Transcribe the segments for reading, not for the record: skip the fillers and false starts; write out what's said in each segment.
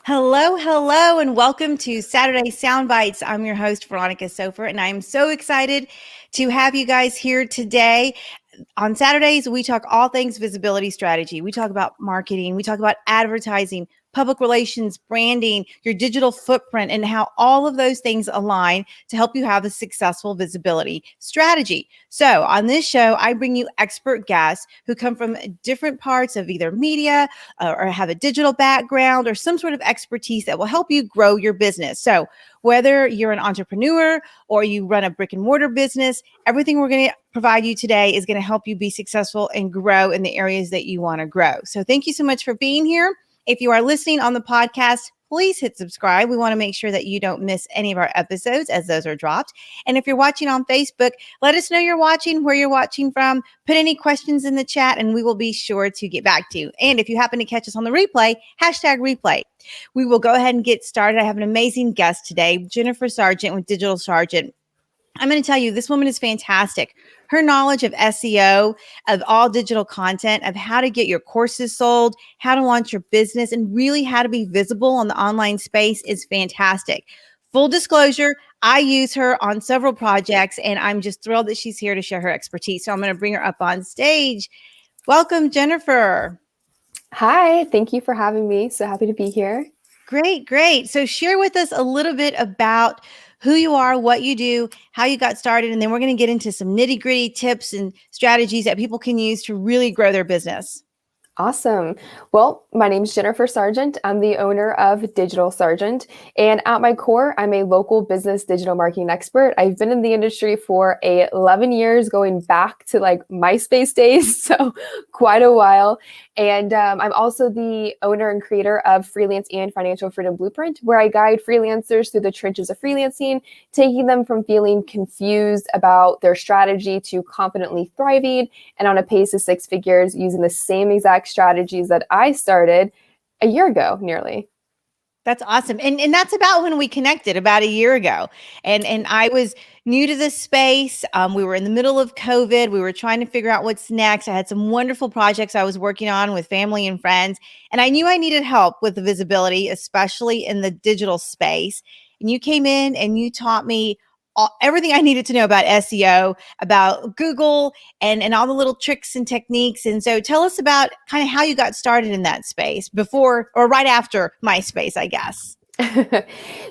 Hello, hello, and welcome to Saturday Sound Bites. I'm your host, Veronica Sofer, and I am so excited to have you guys here today. On Saturdays, we talk all things visibility strategy. We talk about marketing, we talk about advertising, public relations, branding, your digital footprint, and how all of those things align to help you have a successful visibility strategy. So, on this show, I bring you expert guests who come from different parts of either media or have a digital background or some sort of expertise that will help you grow your business. So, whether you're an entrepreneur or you run a brick and mortar business, everything we're going to provide you today is going to help you be successful and grow in the areas that you want to grow. So thank you so much for being here. If you are listening on the podcast, please hit subscribe. We want to make sure that you don't miss any of our episodes as those are dropped. And if you're watching on Facebook, let us know you're watching, where you're watching from. Put any questions in the chat and we will be sure to get back to you. And if you happen to catch us on the replay, #replay. We will go ahead and get started. I have an amazing guest today, Jennifer Sargeant with Digital Sargeant. I'm going to tell you, this woman is fantastic. Her knowledge of SEO, of all digital content, of how to get your courses sold, how to launch your business, and really how to be visible on the online space is fantastic. Full disclosure, I use her on several projects, and I'm just thrilled that she's here to share her expertise. So I'm going to bring her up on stage. Welcome, Jennifer. Hi, thank you for having me. So happy to be here. Great, great. So share with us a little bit about who you are, what you do, how you got started, and then we're going to get into some nitty-gritty tips and strategies that people can use to really grow their business. Awesome. Well, my name is Jennifer Sargeant. I'm the owner of Digital Sargeant. And at my core, I'm a local business digital marketing expert. I've been in the industry for 11 years, going back to like MySpace days, so quite a while. And I'm also the owner and creator of Freelance and Financial Freedom Blueprint, where I guide freelancers through the trenches of freelancing, taking them from feeling confused about their strategy to confidently thriving and on a pace of 6 figures using the same exact strategies that I started a year ago, nearly. That's awesome. And that's about when we connected about a year ago. And I was new to this space. We were in the middle of COVID. We were trying to figure out what's next. I had some wonderful projects I was working on with family and friends. And I knew I needed help with the visibility, especially in the digital space. And you came in and you taught me everything I needed to know about SEO, about Google, and all the little tricks and techniques. And so tell us about kind of how you got started in that space before or right after MySpace, I guess.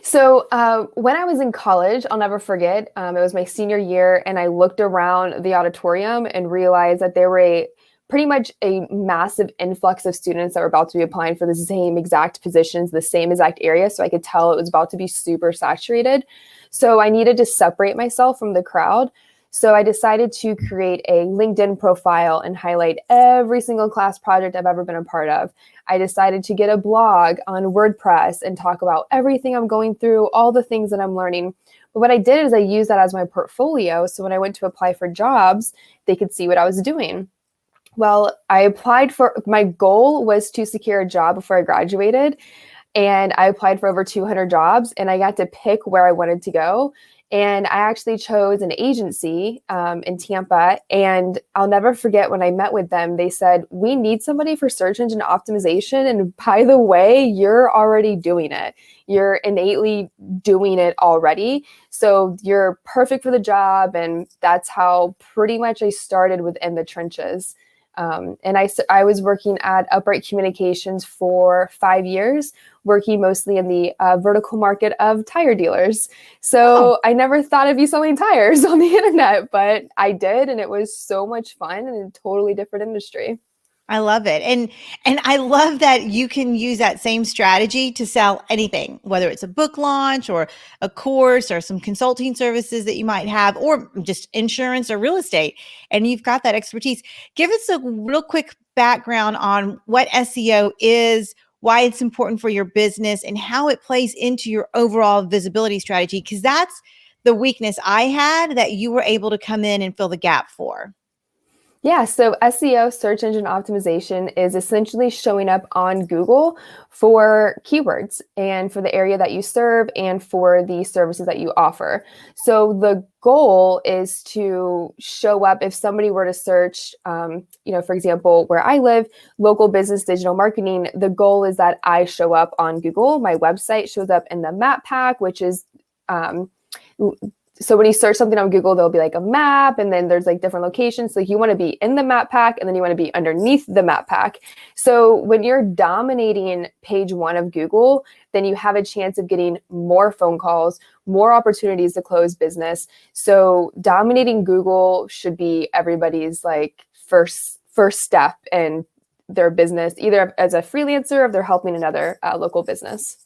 So when I was in college, I'll never forget, it was my senior year, and I looked around the auditorium and realized that there were pretty much a massive influx of students that were about to be applying for the same exact positions, the same exact area. So I could tell it was about to be super saturated. So I needed to separate myself from the crowd. So I decided to create a LinkedIn profile and highlight every single class project I've ever been a part of. I decided to get a blog on WordPress and talk about everything I'm going through, all the things that I'm learning. But what I did is I used that as my portfolio. So when I went to apply for jobs, they could see what I was doing. Well, I applied my goal was to secure a job before I graduated. And I applied for over 200 jobs, and I got to pick where I wanted to go. And I actually chose an agency in Tampa. And I'll never forget when I met with them, they said, "We need somebody for search engine optimization. And by the way, you're already doing it. You're innately doing it already. So you're perfect for the job." And that's how pretty much I started within the trenches. And I was working at Upright Communications for 5 years, working mostly in the vertical market of tire dealers. So I never thought I'd be selling tires on the internet, but I did. And it was so much fun and a totally different industry. I love it. And I love that you can use that same strategy to sell anything, whether it's a book launch or a course or some consulting services that you might have, or just insurance or real estate. And you've got that expertise. Give us a real quick background on what SEO is, why it's important for your business, and how it plays into your overall visibility strategy, because that's the weakness I had that you were able to come in and fill the gap for. Yeah, so SEO, search engine optimization, is essentially showing up on Google for keywords and for the area that you serve and for the services that you offer. So the goal is to show up if somebody were to search, for example, where I live, local business digital marketing. The goal is that I show up on Google. My website shows up in the map pack, which is um, so when you search something on Google, there'll be like a map and then there's like different locations. So you want to be in the map pack and then you want to be underneath the map pack. So when you're dominating page one of Google, then you have a chance of getting more phone calls, more opportunities to close business. So dominating Google should be everybody's like first step in their business, either as a freelancer or if they're helping another local business.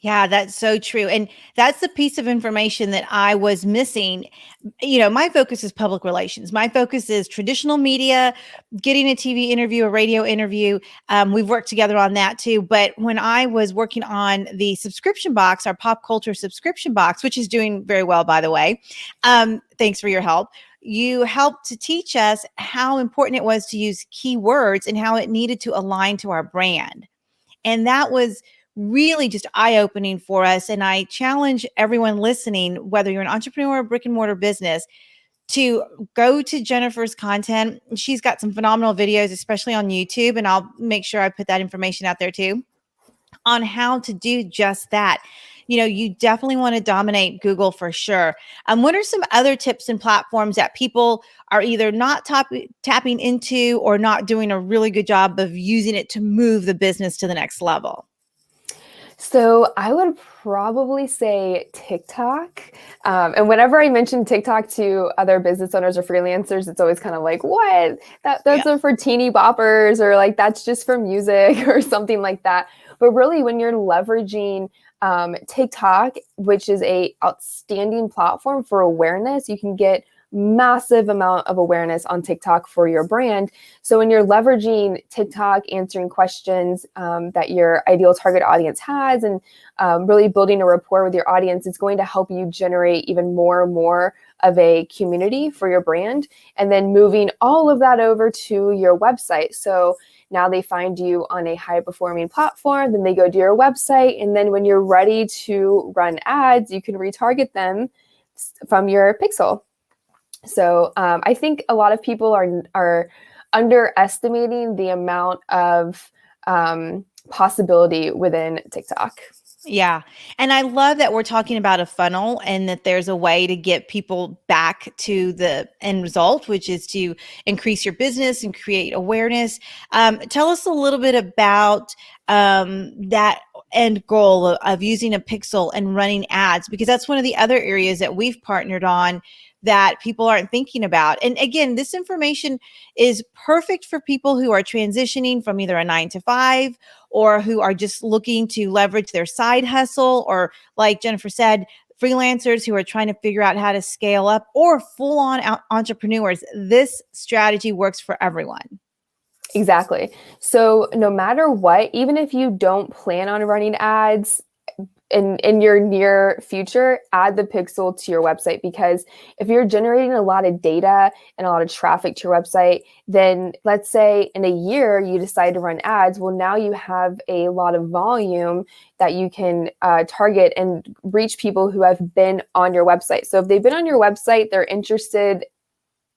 Yeah, that's so true. And that's the piece of information that I was missing. My focus is public relations. My focus is traditional media, getting a TV interview, a radio interview. We've worked together on that too. But when I was working on the subscription box, our pop culture subscription box, which is doing very well, by the way, thanks for your help. You helped to teach us how important it was to use keywords and how it needed to align to our brand. And that was really just eye-opening for us. And I challenge everyone listening, whether you're an entrepreneur or brick and mortar business, to go to Jennifer's content. She's got some phenomenal videos, especially on YouTube. And I'll make sure I put that information out there too, on how to do just that. You definitely want to dominate Google for sure. What are some other tips and platforms that people are either not tapping into or not doing a really good job of using it to move the business to the next level? So I would probably say TikTok. And whenever I mention TikTok to other business owners or freelancers, it's always kind of like, what? That's Yeah. for teeny boppers, or like that's just for music or something like that. But really, when you're leveraging TikTok, which is a outstanding platform for awareness, you can get massive amount of awareness on TikTok for your brand. So when you're leveraging TikTok, answering questions that your ideal target audience has, and really building a rapport with your audience, it's going to help you generate even more and more of a community for your brand, and then moving all of that over to your website. So now they find you on a high performing platform, then they go to your website, and then when you're ready to run ads, you can retarget them from your pixel. So I think a lot of people are underestimating the amount of possibility within TikTok. Yeah. And I love that we're talking about a funnel and that there's a way to get people back to the end result, which is to increase your business and create awareness. Tell us a little bit about that end goal of using a pixel and running ads, because that's one of the other areas that we've partnered on that people aren't thinking about. And again, this information is perfect for people who are transitioning from either a 9 to 5 or who are just looking to leverage their side hustle, or like Jennifer said, freelancers who are trying to figure out how to scale up, or full on entrepreneurs. This strategy works for everyone. Exactly. So no matter what, even if you don't plan on running ads, in your near future, add the pixel to your website, because if you're generating a lot of data and a lot of traffic to your website, then let's say in a year you decide to run ads. Well, now you have a lot of volume that you can target and reach people who have been on your website. So if they've been on your website, they're interested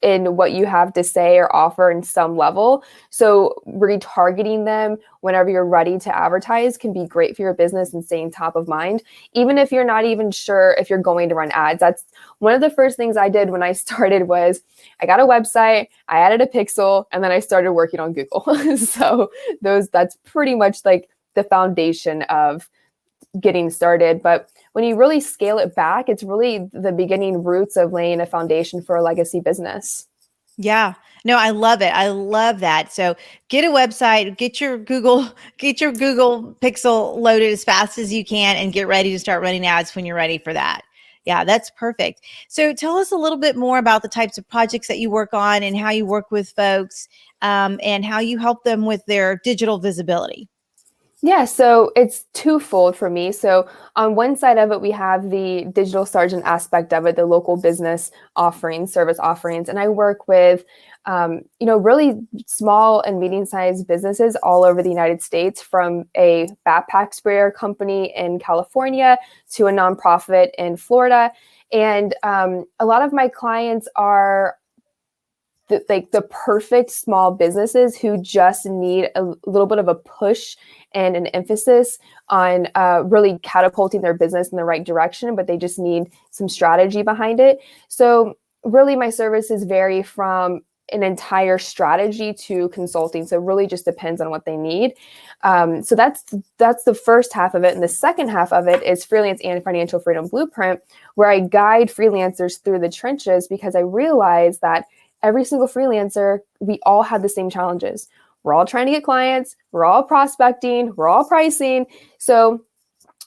in what you have to say or offer in some level. So retargeting them whenever you're ready to advertise can be great for your business and staying top of mind, even if you're not even sure if you're going to run ads. That's one of the first things I did when I started. Was I got a website, I added a pixel, and then I started working on Google. So that's pretty much like the foundation of getting started. But when you really scale it back, it's really the beginning roots of laying a foundation for a legacy business. Yeah. No, I love it. I love that. So get a website, get your Google Pixel loaded as fast as you can, and get ready to start running ads when you're ready for that. Yeah, that's perfect. So tell us a little bit more about the types of projects that you work on and how you work with folks, and how you help them with their digital visibility. Yeah, so it's twofold for me. So on one side of it, we have the digital sergeant aspect of it, the local business offerings, service offerings, and I work with, really small and medium-sized businesses all over the United States, from a backpack sprayer company in California to a nonprofit in Florida, and a lot of my clients are the perfect small businesses who just need a little bit of a push and an emphasis on really catapulting their business in the right direction, but they just need some strategy behind it. So really my services vary from an entire strategy to consulting. So it really just depends on what they need. So that's the first half of it. And the second half of it is Freelance and Financial Freedom Blueprint, where I guide freelancers through the trenches, because I realize that every single freelancer, we all have the same challenges. We're all trying to get clients, we're all prospecting, we're all pricing. So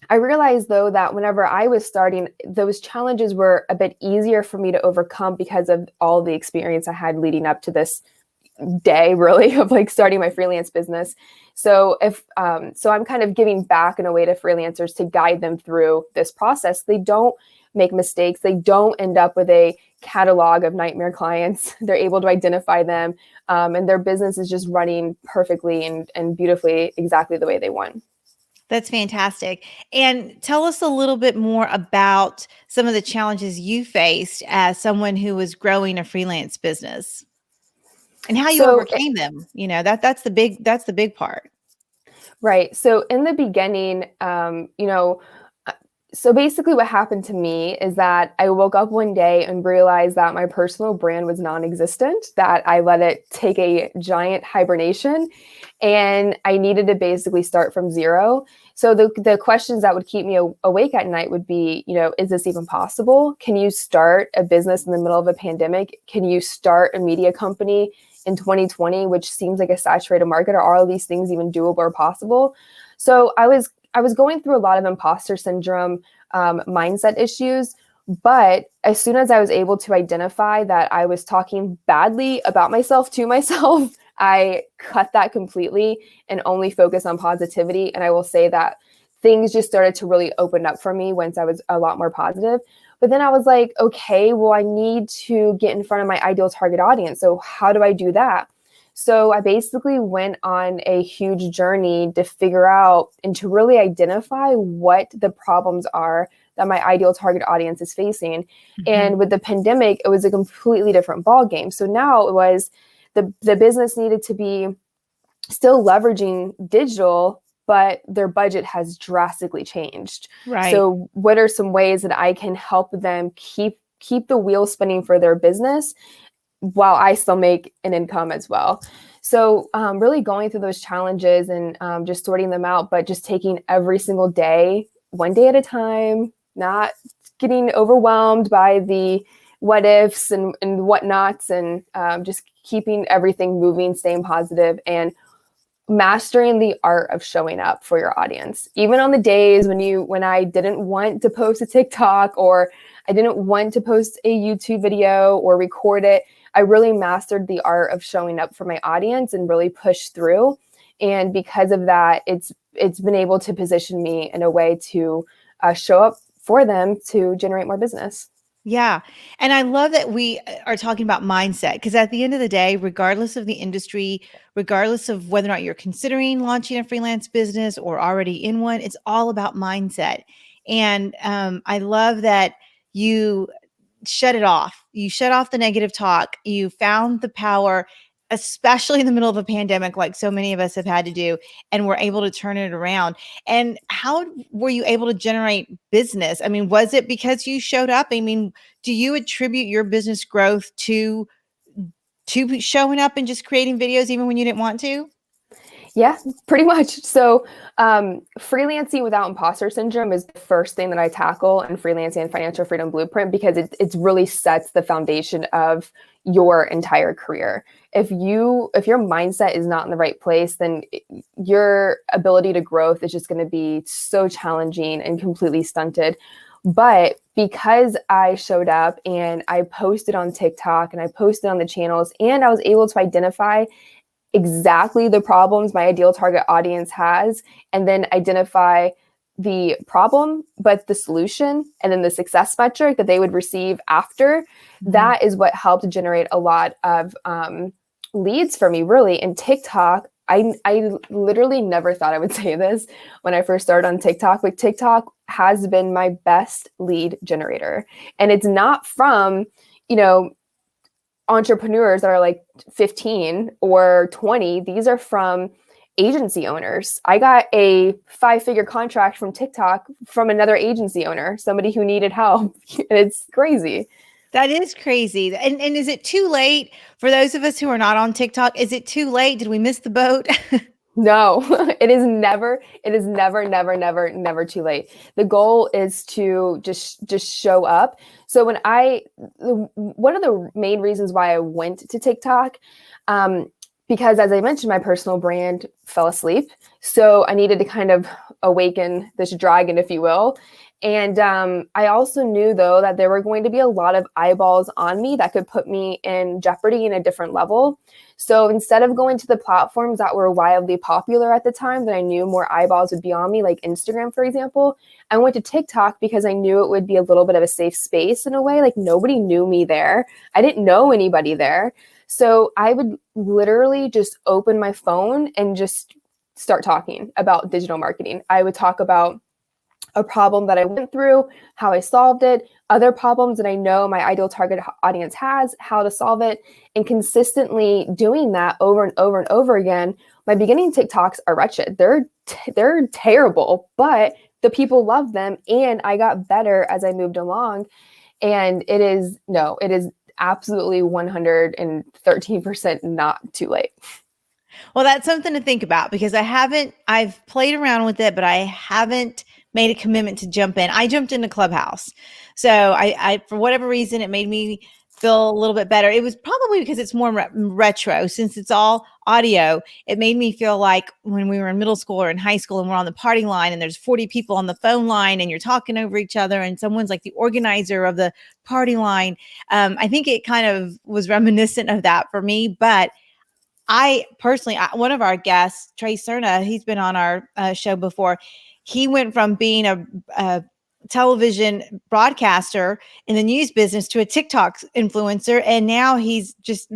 I realized, though, that whenever I was starting, those challenges were a bit easier for me to overcome because of all the experience I had leading up to this day, really, of like starting my freelance business. So so I'm kind of giving back in a way to freelancers to guide them through this process. They don't make mistakes. They don't end up with a catalog of nightmare clients. They're able to identify them, and their business is just running perfectly and beautifully, exactly the way they want. That's fantastic. And tell us a little bit more about some of the challenges you faced as someone who was growing a freelance business and how you So, overcame them. That's the big part. right. So in the beginning, so basically what happened to me is that I woke up one day and realized that my personal brand was non-existent, that I let it take a giant hibernation, and I needed to basically start from zero. So the questions that would keep me awake at night would be, is this even possible? Can you start a business in the middle of a pandemic? Can you start a media company in 2020, which seems like a saturated market? Are all of these things even doable or possible? So I was going through a lot of imposter syndrome, mindset issues. But as soon as I was able to identify that I was talking badly about myself to myself, I cut that completely and only focus on positivity. And I will say that things just started to really open up for me once I was a lot more positive. But then I was like, okay, well, I need to get in front of my ideal target audience. So how do I do that? So I basically went on a huge journey to figure out and to really identify what the problems are that my ideal target audience is facing. And with the pandemic, it was a completely different ballgame. So now it was the business needed to be still leveraging digital, but their budget has drastically changed. Right. So what are some ways that I can help them keep the wheels spinning for their business while I still make an income as well? So really going through those challenges and just sorting them out, but just taking every single day, one day at a time, not getting overwhelmed by the what ifs and whatnots, and just keeping everything moving, staying positive, and mastering the art of showing up for your audience. Even on the days when I didn't want to post a TikTok, or I didn't want to post a YouTube video or record it, I really mastered the art of showing up for my audience and really pushed through. And because of that, it's been able to position me in a way to show up for them to generate more business. Yeah. And I love that we are talking about mindset, because at the end of the day, regardless of the industry, regardless of whether or not you're considering launching a freelance business or already in one, it's all about mindset. And I love that you shut it off. You shut off the negative talk. You found the power, especially in the middle of a pandemic, like so many of us have had to do, and we're able to turn it around. And how were you able to generate business? I mean, was it because you showed up? I mean, do you attribute your business growth to showing up and just creating videos even when you didn't want to? Yeah, pretty much. So, freelancing without imposter syndrome is the first thing that I tackle in Freelancing and Financial Freedom Blueprint, because it really sets the foundation of your entire career. If your mindset is not in the right place, then your ability to growth is just going to be so challenging and completely stunted. But because I showed up and I posted on TikTok and I posted on the channels, and I was able to identify exactly the problems my ideal target audience has, and then identify the problem, but the solution, and then the success metric that they would receive after. Mhm. That is what helped generate a lot of leads for me, really. And TikTok, I literally never thought I would say this when I first started on TikTok, but TikTok has been my best lead generator. And it's not from, entrepreneurs that are like 15 or 20. These are from agency owners. I got a 5-figure contract from TikTok from another agency owner, somebody who needed help. It's crazy. That is crazy. And is it too late for those of us who are not on TikTok? Is it too late? Did we miss the boat? No, it is never, never, never too late. The goal is to just show up. So one of the main reasons why I went to TikTok, because as I mentioned, my personal brand fell asleep. So I needed to kind of awaken this dragon, if you will. And I also knew, though, that there were going to be a lot of eyeballs on me that could put me in jeopardy in a different level. So instead of going to the platforms that were wildly popular at the time that I knew more eyeballs would be on me, like Instagram, for example, I went to TikTok because I knew it would be a little bit of a safe space in a way. Like, nobody knew me there. I didn't know anybody there. So I would literally just open my phone and just start talking about digital marketing. I would talk about a problem that I went through, how I solved it, other problems that I know my ideal target audience has, how to solve it, and consistently doing that over and over and over again. My beginning TikToks are wretched. They're terrible, but the people love them, and I got better as I moved along. And it is absolutely 113% not too late. Well, that's something to think about because I've played around with it, but I haven't made a commitment to jump in. I jumped into Clubhouse. So I for whatever reason, it made me feel a little bit better. It was probably because it's more retro since it's all audio. It made me feel like when we were in middle school or in high school and we're on the party line and there's 40 people on the phone line and you're talking over each other and someone's like the organizer of the party line. I think it kind of was reminiscent of that for me, but I personally, one of our guests, Trey Cerna, he's been on our show before. He went from being a television broadcaster in the news business to a TikTok influencer, and now he's just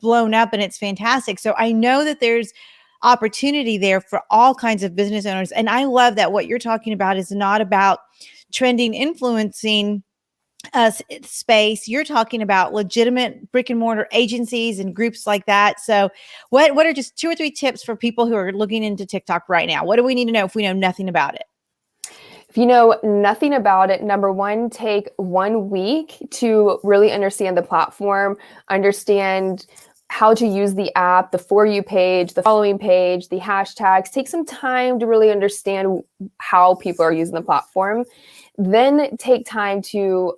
blown up, and it's fantastic. So I know that there's opportunity there for all kinds of business owners, and I love that what you're talking about is not about trending, influencing space. You're talking about legitimate brick and mortar agencies and groups like that. So what are just 2 or 3 tips for people who are looking into TikTok right now? What do we need to know if we know nothing about it? If you know nothing about it, number one, take 1 week to really understand the platform, understand how to use the app, the For You page, the following page, the hashtags. Take some time to really understand how people are using the platform. Then take time to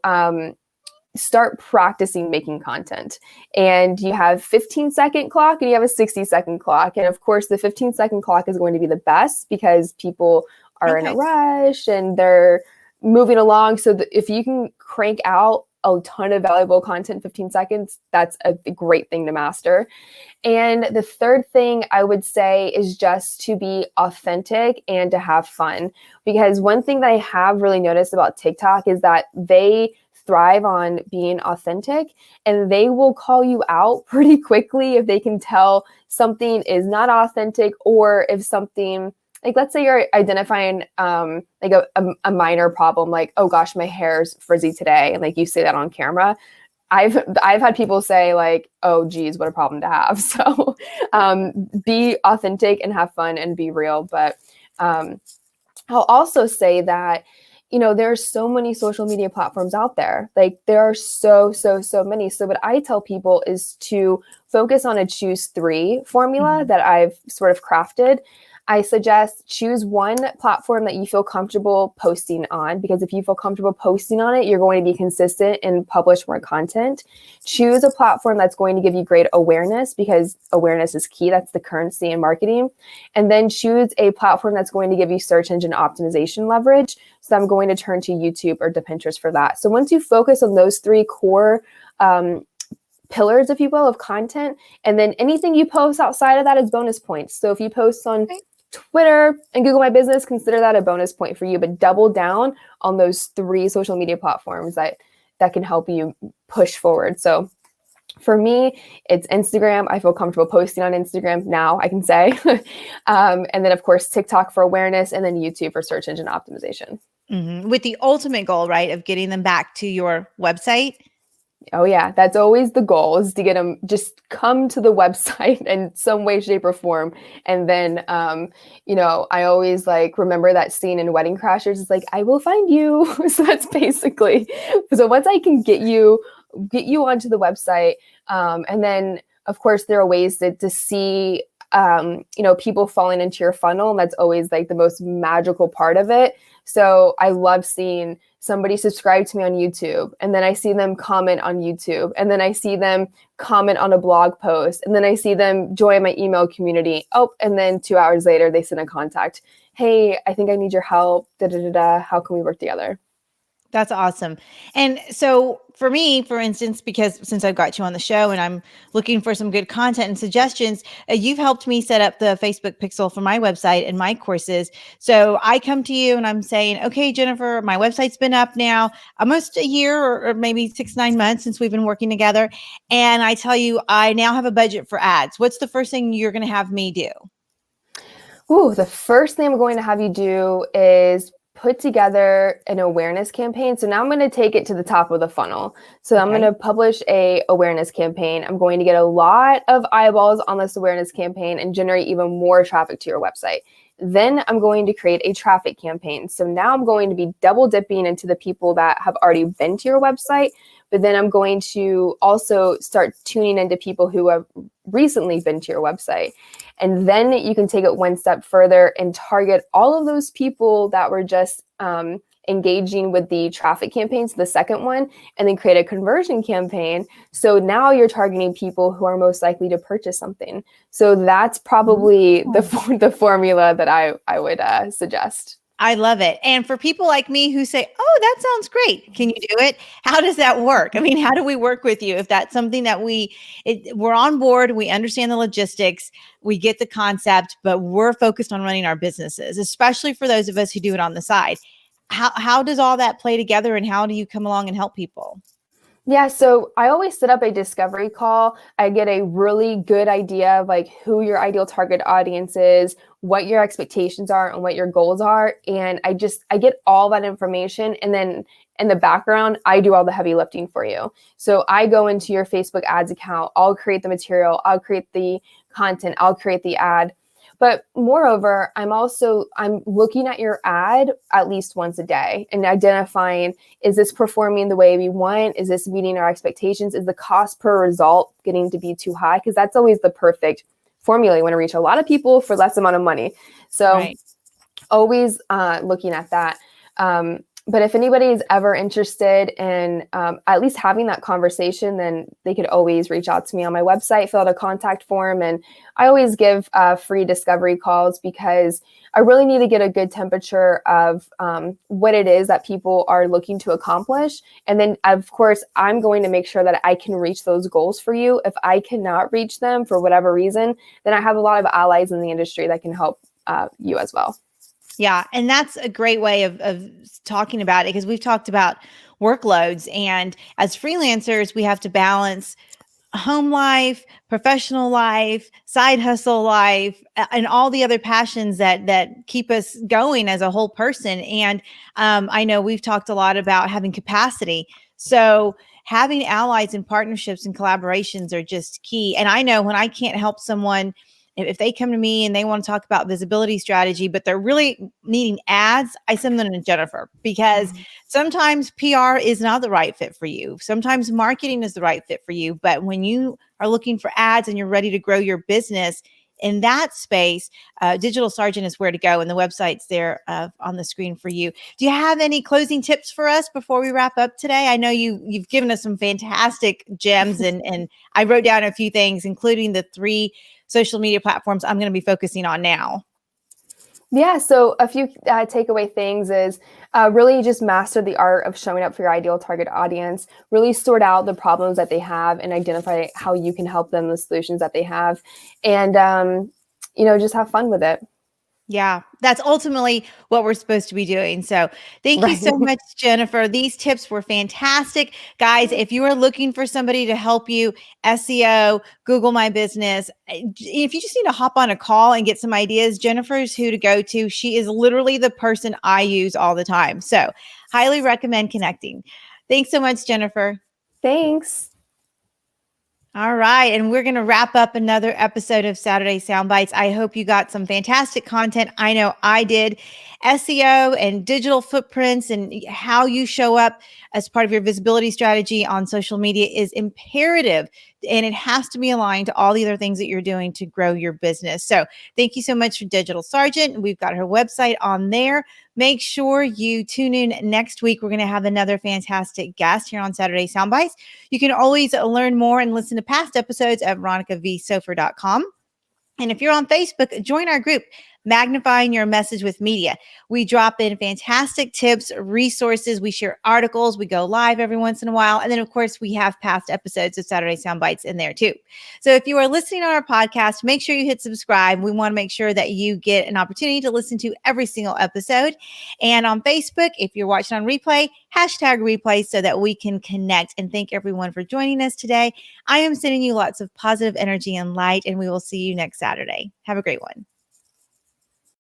start practicing making content. And you have 15-second clock and you have a 60-second clock. And of course, the 15-second clock is going to be the best because people are in a rush and they're moving along. So if you can crank out a ton of valuable content in 15 seconds, that's a great thing to master. And the third thing I would say is just to be authentic and to have fun. Because one thing that I have really noticed about TikTok is that they thrive on being authentic, and they will call you out pretty quickly if they can tell something is not authentic, or if something, like, let's say you're identifying like a minor problem, like, oh gosh, my hair's frizzy today, and like you say that on camera. I've had people say like, oh geez, what a problem to have. So be authentic and have fun and be real. But I'll also say that, you know, there's so many social media platforms out there. Like, there are so many. So what I tell people is to focus on a choose 3 formula that I've sort of crafted. I suggest choose one platform that you feel comfortable posting on, because if you feel comfortable posting on it, you're going to be consistent and publish more content. Choose a platform that's going to give you great awareness, because awareness is key. That's the currency in marketing. And then choose a platform that's going to give you search engine optimization leverage. So I'm going to turn to YouTube or to Pinterest for that. So once you focus on those 3 core pillars, if you will, of content. And then anything you post outside of that is bonus points. So if you post on Twitter and Google My Business, consider that a bonus point for you, but double down on those 3 social media platforms that can help you push forward. So for me, it's Instagram. I feel comfortable posting on Instagram now, I can say. And then, of course, TikTok for awareness, and then YouTube for search engine optimization. Mm-hmm. With the ultimate goal, right, of getting them back to your website. Oh, yeah. That's always the goal, is to get them just come to the website in some way, shape, or form. And then, I always remember that scene in Wedding Crashers. It's like, I will find you. So that's basically, so once I can get you onto the website. And then, of course, there are ways to see, people falling into your funnel. And that's always the most magical part of it. So I love seeing somebody subscribe to me on YouTube, and then I see them comment on YouTube, and then I see them comment on a blog post, and then I see them join my email community. Oh, and then 2 hours later, they send a contact. Hey, I think I need your help. How can we work together? That's awesome. And so for me, for instance, because since I've got you on the show and I'm looking for some good content and suggestions, you've helped me set up the Facebook pixel for my website and my courses. So I come to you and I'm saying, okay, Jennifer, my website's been up now almost a year or maybe 6-9 months since we've been working together. And I tell you, I now have a budget for ads. What's the first thing you're going to have me do? Ooh, the first thing I'm going to have you do is put together an awareness campaign. So now I'm going to take it to the top of the funnel. So I'm going to publish a awareness campaign. I'm going to get a lot of eyeballs on this awareness campaign and generate even more traffic to your website. Then I'm going to create a traffic campaign. So now I'm going to be double dipping into the people that have already been to your website, but then I'm going to also start tuning into people who have recently been to your website. And then you can take it one step further and target all of those people that were just engaging with the traffic campaigns, the second one, and then create a conversion campaign. So now you're targeting people who are most likely to purchase something. So that's probably the formula that I would suggest. I love it. And for people like me who say, oh, that sounds great. Can you do it? How does that work? I mean, how do we work with you? If that's something that we're on board, we understand the logistics, we get the concept, but we're focused on running our businesses, especially for those of us who do it on the side. How does all that play together, and how do you come along and help people? Yeah, so I always set up a discovery call. I get a really good idea of who your ideal target audience is, what your expectations are, and what your goals are. And I get all that information. And then in the background, I do all the heavy lifting for you. So I go into your Facebook ads account, I'll create the material, I'll create the content, I'll create the ad. But moreover, I'm looking at your ad at least once a day and identifying, is this performing the way we want? Is this meeting our expectations? Is the cost per result getting to be too high? Because that's always the perfect formula. You want to reach a lot of people for less amount of money. So always looking at that. But if anybody is ever interested in at least having that conversation, then they could always reach out to me on my website, fill out a contact form. And I always give free discovery calls because I really need to get a good temperature of what it is that people are looking to accomplish. And then, of course, I'm going to make sure that I can reach those goals for you. If I cannot reach them for whatever reason, then I have a lot of allies in the industry that can help you as well. Yeah. And that's a great way of talking about it, because we've talked about workloads, and as freelancers, we have to balance home life, professional life, side hustle life, and all the other passions that keep us going as a whole person. And I know we've talked a lot about having capacity. So having allies and partnerships and collaborations are just key. And I know when I can't help someone, if they come to me and they want to talk about visibility strategy, but they're really needing ads, I send them to Jennifer, because sometimes PR is not the right fit for you. Sometimes marketing is the right fit for you. But when you are looking for ads and you're ready to grow your business in that space, Digital Sargeant is where to go. And the website's there on the screen for you. Do you have any closing tips for us before we wrap up today? I know you've given us some fantastic gems, and I wrote down a few things, including the 3 social media platforms I'm going to be focusing on now. Yeah, so a few takeaway things is really just master the art of showing up for your ideal target audience, really sort out the problems that they have and identify how you can help them, the solutions that they have, and, just have fun with it. Yeah, that's ultimately what we're supposed to be doing. So, thank you Right. so much, Jennifer. These tips were fantastic. Guys, if you are looking for somebody to help you SEO, Google My Business, if you just need to hop on a call and get some ideas, Jennifer's who to go to. She is literally the person I use all the time. So, highly recommend connecting. Thanks so much, Jennifer. Thanks. All right. And we're going to wrap up another episode of Saturday Soundbites. I hope you got some fantastic content. I know I did. SEO and digital footprints and how you show up as part of your visibility strategy on social media is imperative. And it has to be aligned to all the other things that you're doing to grow your business. So thank you so much for Digital Sargeant. We've got her website on there. Make sure you tune in next week. We're going to have another fantastic guest here on Saturday Soundbites. You can always learn more and listen to past episodes at veronicavsofer.com. And if you're on Facebook, join our group, Magnifying Your Message with Media. We drop in fantastic tips, resources. We share articles. We go live every once in a while. And then, of course, we have past episodes of Saturday Soundbites in there too. So if you are listening on our podcast, make sure you hit subscribe. We want to make sure that you get an opportunity to listen to every single episode. And on Facebook, if you're watching on replay, hashtag replay so that we can connect. And thank everyone for joining us today. I am sending you lots of positive energy and light, and we will see you next Saturday. Have a great one.